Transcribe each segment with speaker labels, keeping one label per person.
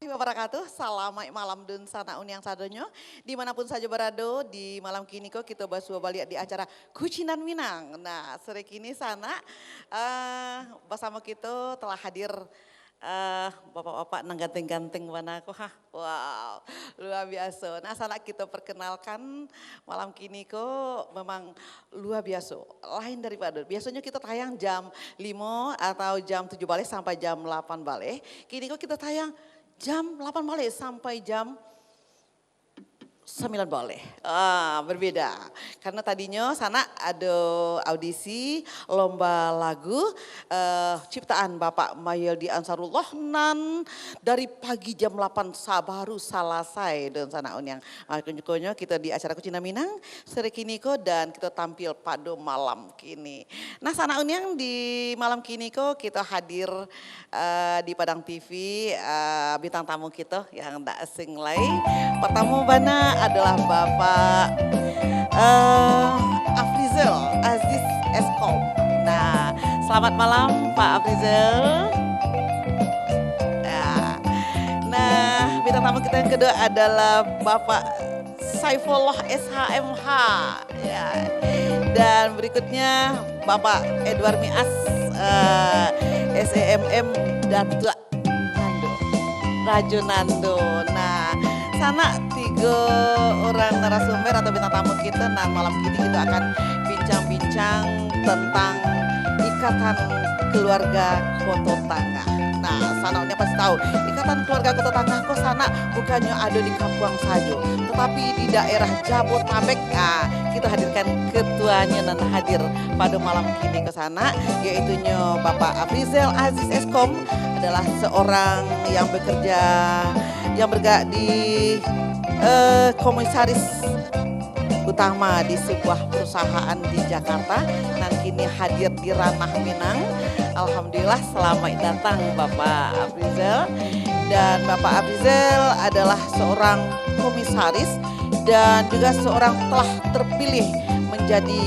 Speaker 1: wabarakatuh. Selamat malam dun sana uniang sadonyo. Dimanapun saja berada di malam kini kok kita basua balik di acara Kucinan Minang. Nah sore kini sana bersama kita telah hadir bapak-bapak nang ganteng-ganteng mana kok wow luar biasa. Nah sana kita perkenalkan malam kini kok memang luar biasa. Lain daripada biasanya kita tayang jam 5 atau jam 7 balik sampai jam 8 balik. Kini kok kita tayang jam 8 balik sampai jam 9 boleh, berbeda. Karena tadinya sana ada audisi lomba lagu ciptaan Bapak Mayeldi Ansarullah nan dari pagi jam 8 baru selesai dan sana yang makanya kita di acara Kucina Minang sore kini ko dan kita tampil pada malam kini. Nah sana yang di malam kini ko kita hadir di Padang TV bintang tamu kita yang tak asing lain. Pertama bana adalah Bapak Afrizal Aziz Eskom. Nah, selamat malam Pak Afrizal. Nah, bintang tamu kita yang kedua adalah Bapak Saifullah SHMH. Ya. Dan berikutnya Bapak Edward Mias SEMM Datuk Rajonando. Nah, sana 3 orang narasumber atau bintang tamu kita dan malam ini kita akan bincang-bincang tentang ikatan keluarga Koto Tangah. Nah, sana pasti tahu ikatan keluarga Koto Tangah kok sana bukannya ada di Kampung saja, tetapi di daerah Jabotabek. Nah, kita hadirkan ketuanya dan hadir pada malam ini ke sana, yaitunya Bapak Afrizal Aziz Eskom adalah seorang yang bekerja yang bergerak di komisaris utama di sebuah perusahaan di Jakarta. Nah kini hadir di ranah Minang. Alhamdulillah selamat datang Bapak Afrizal. Dan Bapak Afrizal adalah seorang komisaris dan juga seorang telah terpilih menjadi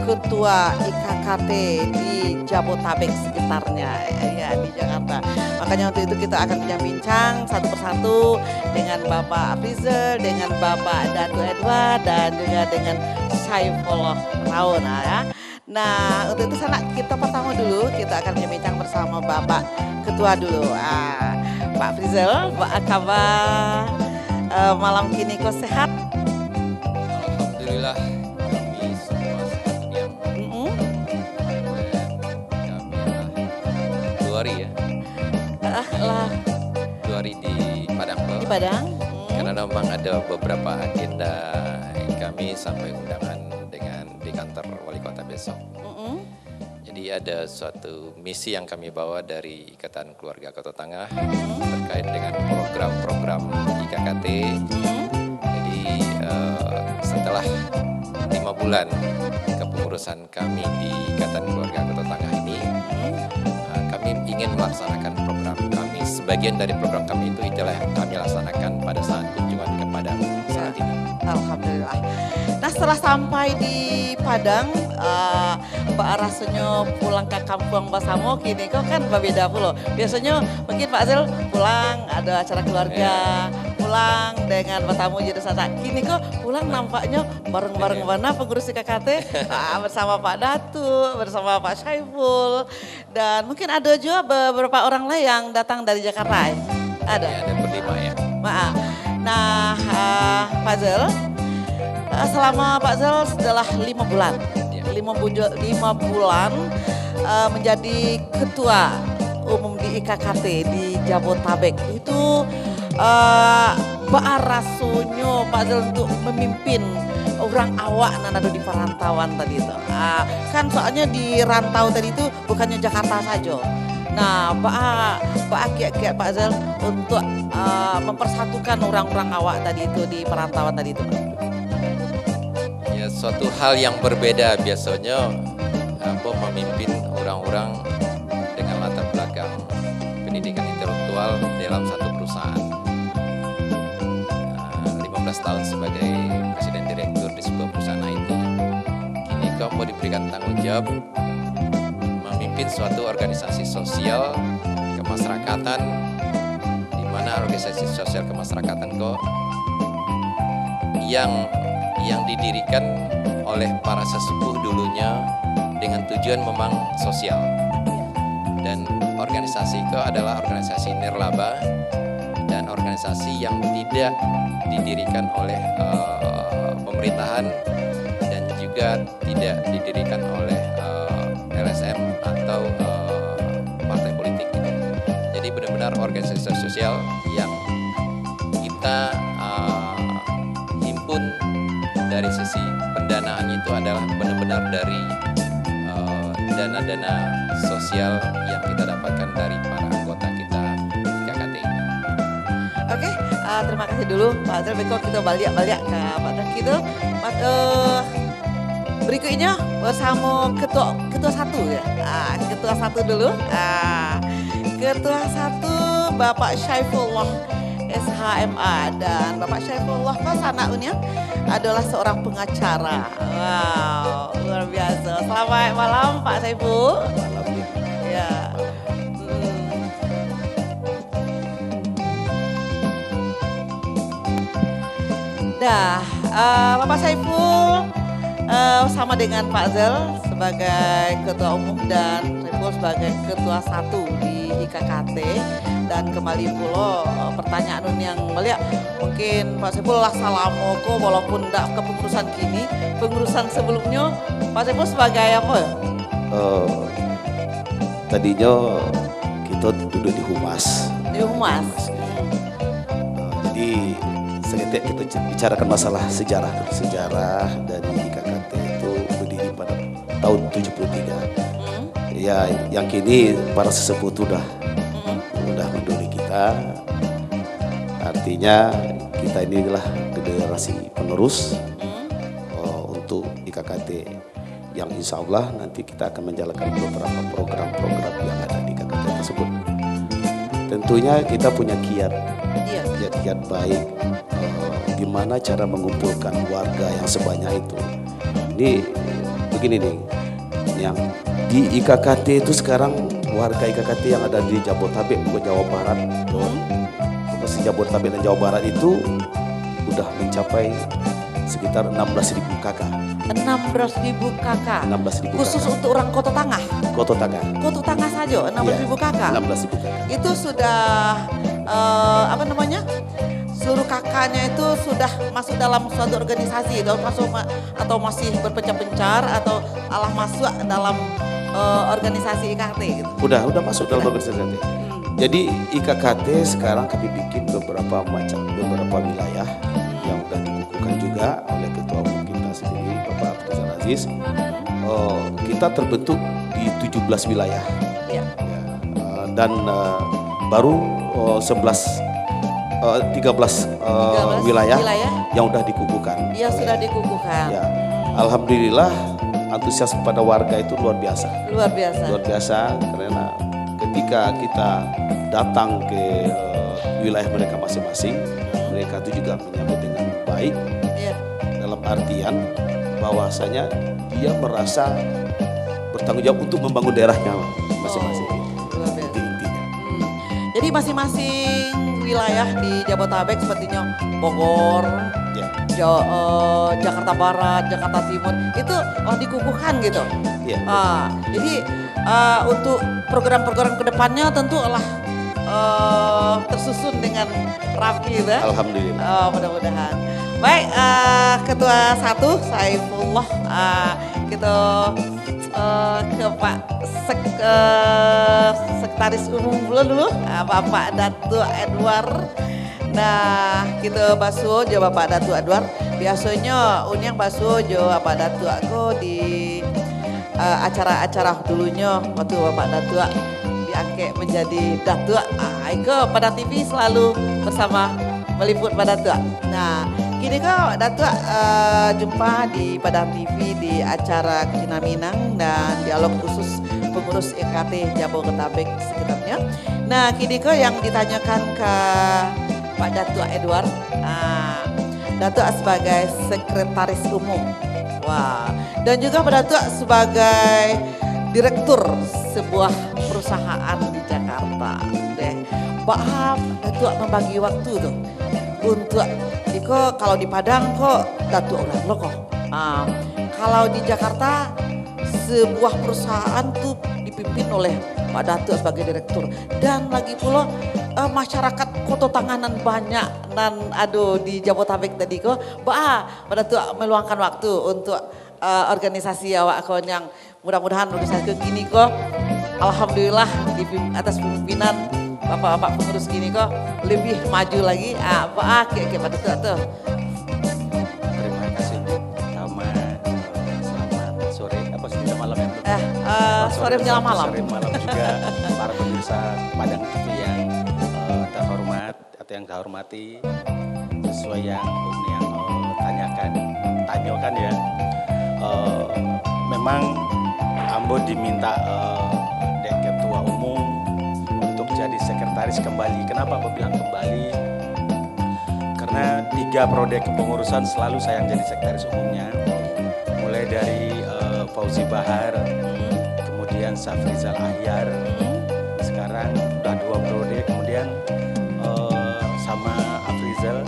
Speaker 1: ketua IKKT di Jabotabek sekitarnya ya di Jakarta. Makanya untuk itu kita akan bincang-bincang satu persatu dengan Bapak Afrizal, dengan Bapak Datu Edward dan juga dengan Saifullah Rauna ya. Nah untuk itu sana kita pertama dulu kita akan bincang bersama Bapak Ketua dulu. Pak Afrizal, apa kabar malam kini kok sehat?
Speaker 2: Alhamdulillah. Ya. 2 hari di Padang.
Speaker 1: Di Padang.
Speaker 2: Karena memang ada beberapa agenda kami sampai undangan di kantor wali kota besok. Jadi ada suatu misi yang kami bawa dari Ikatan Keluarga Koto Tangah terkait dengan program-program IKKT. Jadi setelah 5 bulan kepengurusan kami di Ikatan Keluarga Koto Tangah ini, kami ingin melaksanakan program kami. Sebagian dari program kami itu itulah yang kami laksanakan pada saat kunjungan ke Padang saat ini.
Speaker 1: Alhamdulillah. Nah setelah sampai di Padang, Mbak rasanya pulang ke kampung Basamo kini kok kan berbeda pula. Biasanya mungkin Pak Azil pulang ada acara keluarga, pulang dengan bertamu jadi saja. Kini kok pulang nampaknya bareng-bareng mana pengurus IKKT bersama Pak Datu, bersama Pak Saiful. Dan mungkin ada juga beberapa orang lain yang datang dari Jakarta. Ada?
Speaker 2: Ya, ada berlima ya.
Speaker 1: Maaf. Nah Pak Zal, selama Pak Zal setelah 5 bulan, 5 bulan menjadi ketua umum di IKKT di Jabotabek itu rasanya Pak Zal untuk memimpin orang awak nan ada di perantauan tadi itu. Kan soalnya di rantau tadi itu bukannya Jakarta saja. Nah, kiat-kiat Pak Zal untuk mempersatukan orang-orang awak tadi itu di perantauan tadi itu.
Speaker 2: Ya suatu hal yang berbeda biasanya memimpin orang-orang dengan latar belakang pendidikan intelektual dalam satu perusahaan. 15 tahun sebagai presiden direktur di sebuah perusahaan IT. Kini kamu diberikan tanggung jawab memimpin suatu organisasi sosial kemasyarakatan di mana organisasi sosial kemasyarakatan kok yang didirikan oleh para sesepuh dulunya dengan tujuan memang sosial. Dan organisasi itu adalah organisasi nirlaba dan organisasi yang tidak didirikan oleh pemerintahan dan juga tidak didirikan oleh LSM atau partai politik gitu. Jadi benar-benar organisasi sosial yang kita himpun dari sisi pendanaannya itu adalah benar-benar dari dana-dana sosial yang kita dapatkan dari para anggota kita di KKT ini.
Speaker 1: Oke, terima kasih dulu Pak Azril. Berikut kita balik ke Pak Azril gitu. Berikutnya bersama ketua satu ya. Ketua satu dulu. Ketua satu Bapak Syaifullah SHMA, dan Bapak Syaifullah kan anaknya adalah seorang pengacara. Wow, luar biasa. Selamat malam Pak Saiful.
Speaker 3: Malam
Speaker 1: Ya. Bapak Saiful sama dengan Pak Zel sebagai ketua umum dan Saiful sebagai ketua satu di IKKT. Dan kembali pula pertanyaan yang melihat mungkin Pak Saiful lah salamoko walaupun tidak kepengurusan kini, pengurusan sebelumnya Pak Saiful sebagai apa?
Speaker 3: Tadinya kita duduk di humas.
Speaker 1: Di humas.
Speaker 3: Jadi seketika kita bicarakan masalah sejarah dari IKKT itu berdiri pada tahun 73. Ya, yang kini para sesepuh itu udah menduli kita. Artinya kita ini adalah generasi penerus untuk IKKT yang insya Allah nanti kita akan menjalankan beberapa program-program yang ada di IKKT tersebut. Tentunya kita punya kiat baik gimana cara mengumpulkan warga yang sebanyak itu. Ini begini nih, yang di IKKT itu sekarang warga IKKT yang ada di Jabodetabek, Jawa Barat, Jabodetabek dan Jawa Barat itu udah mencapai sekitar 16.000 kakak.
Speaker 1: 16.000 kakak.
Speaker 3: 16.000
Speaker 1: Khusus
Speaker 3: kakak.
Speaker 1: untuk orang Kota Tangah.
Speaker 3: Kota Tangah.
Speaker 1: Kota Tangah saja 16.000 kakak.
Speaker 3: 16.000 kakak.
Speaker 1: Itu sudah seluruh kakaknya itu sudah masuk dalam suatu organisasi atau masih berpencar-pencar atau masuk dalam organisasi IKKT gitu.
Speaker 3: Udah masuk dalam organisasi. Jadi IKKT sekarang kami bikin beberapa wilayah yang udah dikukuhkan juga oleh ketua umum kita sendiri Bapak Abdul Aziz. Kita terbentuk di 17 wilayah.
Speaker 1: Ya.
Speaker 3: Dan baru 13 wilayah yang udah dikukuhkan.
Speaker 1: Ya, sudah dikukuhkan.
Speaker 3: Ya. Alhamdulillah antusias pada warga itu luar biasa.
Speaker 1: Luar biasa.
Speaker 3: Luar biasa karena ketika kita datang ke wilayah mereka masing-masing, mereka itu juga menyambut dengan baik.
Speaker 1: Ya.
Speaker 3: Dalam artian bahwasanya dia merasa bertanggung jawab untuk membangun daerahnya masing-masing.
Speaker 1: Luar biasa.
Speaker 3: Itu intinya.
Speaker 1: Jadi masing-masing wilayah di Jabodetabek sepertinya Bogor,
Speaker 3: Ya.
Speaker 1: Jakarta Barat, Jakarta Timur itu dikukuhkan gitu.
Speaker 3: Ya.
Speaker 1: Jadi untuk program-program kedepannya tentu tersusun dengan rapi gitu.
Speaker 3: Alhamdulillah.
Speaker 1: Mudah-mudahan. Baik, Ketua 1 Saifullah, kita ke Pak Sekretaris Umum dulu, Bapak Datu Edward. Nah, kita basuh jo Bapak Datu Edward. Biasanya unyang basuh jo Bapak Datu aku di acara-acara dulunya waktu Bapak Datu diangkat menjadi Datu. Iko pada TV selalu bersama meliput pada Datu. Nah, kini kau Datu jumpa di Padang TV di acara Cina Minang dan dialog khusus pengurus IKKT Jabodetabek sekitarnya. Nah, kini kau yang ditanyakan ke Pak Datu Edward, Datu sebagai sekretaris umum, wah, dan juga Pak Datu sebagai direktur sebuah perusahaan di Jakarta. Deh, Baam Datuk membagi waktu tuh untuk Iko kalau di Padang kok Datuk orang lo kok. Kalau di Jakarta sebuah perusahaan tuh dipimpin oleh Pak Datuk sebagai direktur dan lagi pula masyarakat Koto Tanganan banyak dan di Jabotabek tadi kok Pak Datuk meluangkan waktu untuk organisasi awak kau yang mudah-mudahan organisasi gini kok alhamdulillah di atas pimpinan bapak-bapak pengurus gini kok lebih maju lagi. Pak kayak pada tuh.
Speaker 4: Terima kasih sama selamat sore apa sudah malam ya?
Speaker 1: Sore menjelang malam.
Speaker 4: Sore malam juga para pemirsa Padang TV yang terhormat atau yang dihormati sesuai yang tanyakan ya. Memang Ambo diminta Ketua Umum untuk jadi sekretaris kembali. Kenapa Ambo bilang kembali? Karena 3 periode kepengurusan selalu saya yang jadi sekretaris umumnya. Mulai dari Fauzi Bahar, kemudian Safrizal Ahyar, sekarang udah 2 periode, kemudian sama Afrizal,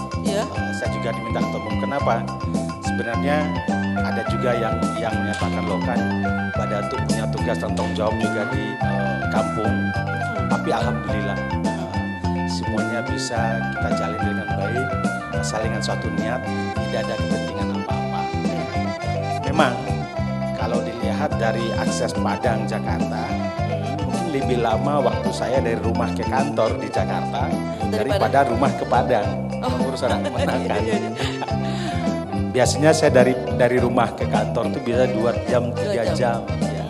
Speaker 4: saya juga diminta ketua umum. Kenapa? Sebenarnya ada juga yang menyatakan loh kan Pak Datuk punya tugas dan tanggung jawab juga di kampung, tapi alhamdulillah semuanya bisa kita jalin dengan baik, asal dengan suatu niat, tidak ada kepentingan apa-apa. Memang kalau dilihat dari akses Padang Jakarta, mungkin lebih lama waktu saya dari rumah ke kantor di Jakarta daripada rumah ke Padang. Urusan kemenangan. Biasanya saya dari rumah ke kantor itu bisa 2 jam, 3 jam. Ya.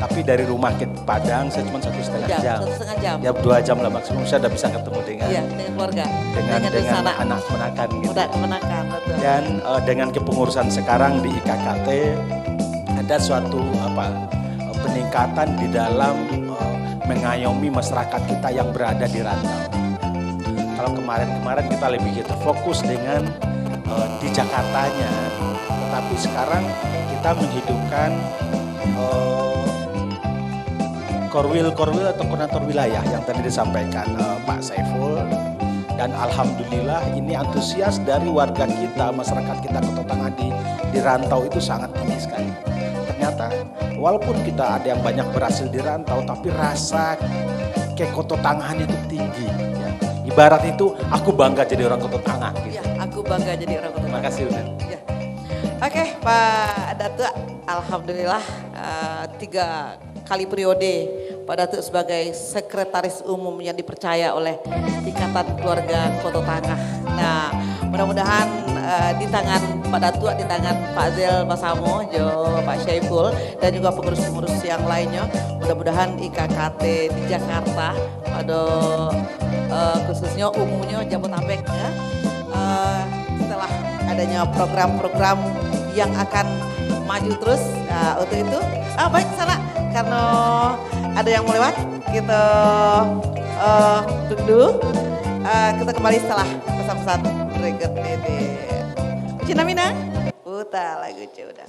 Speaker 4: Tapi dari rumah ke Padang saya cuma 1,5 jam.
Speaker 1: 1,5 jam.
Speaker 4: Ya 2 jam lah maksimum saya udah bisa ketemu dengan
Speaker 1: keluarga.
Speaker 4: Dengan anak menakan gitu.
Speaker 1: Menakan, betul.
Speaker 4: Dan dengan kepengurusan sekarang di IKKT ada suatu peningkatan di dalam mengayomi masyarakat kita yang berada di rantau. Kalau kemarin kita lebih terfokus dengan di Jakartanya, tetapi sekarang kita menghidupkan korwil atau koordinator wilayah yang tadi disampaikan Pak Saiful, dan alhamdulillah ini antusias dari warga kita, masyarakat kita Koto Tangah di rantau itu sangat tinggi sekali. Ternyata walaupun kita ada yang banyak berhasil di rantau, tapi rasa Koto Tangahan itu tinggi. Ya. Ibarat itu aku bangga jadi orang Koto Tangah. Gitu.
Speaker 1: Ya, aku bangga jadi orang Koto Tangah.
Speaker 4: Terima kasih Unen.
Speaker 1: Ya. Oke Pak Datuk, alhamdulillah 3 kali periode Pak Datuk sebagai sekretaris umum yang dipercaya oleh Ikatan Keluarga Koto Tangah. Nah, mudah-mudahan di tangan Pak Datuk, di tangan Pak Zel Basamo, Pak Syaiful, dan juga pengurus-pengurus yang lainnya, mudah-mudahan IKKT di Jakarta, pada khususnya umumnya Jabotabek ya, setelah adanya program-program yang akan maju terus. Untuk itu, baik sana karena ada yang mau lewat, kita duduk dulu. Kita kembali setelah pesan-pesan berikut ini. Cina Mina, putar lagu Cuda.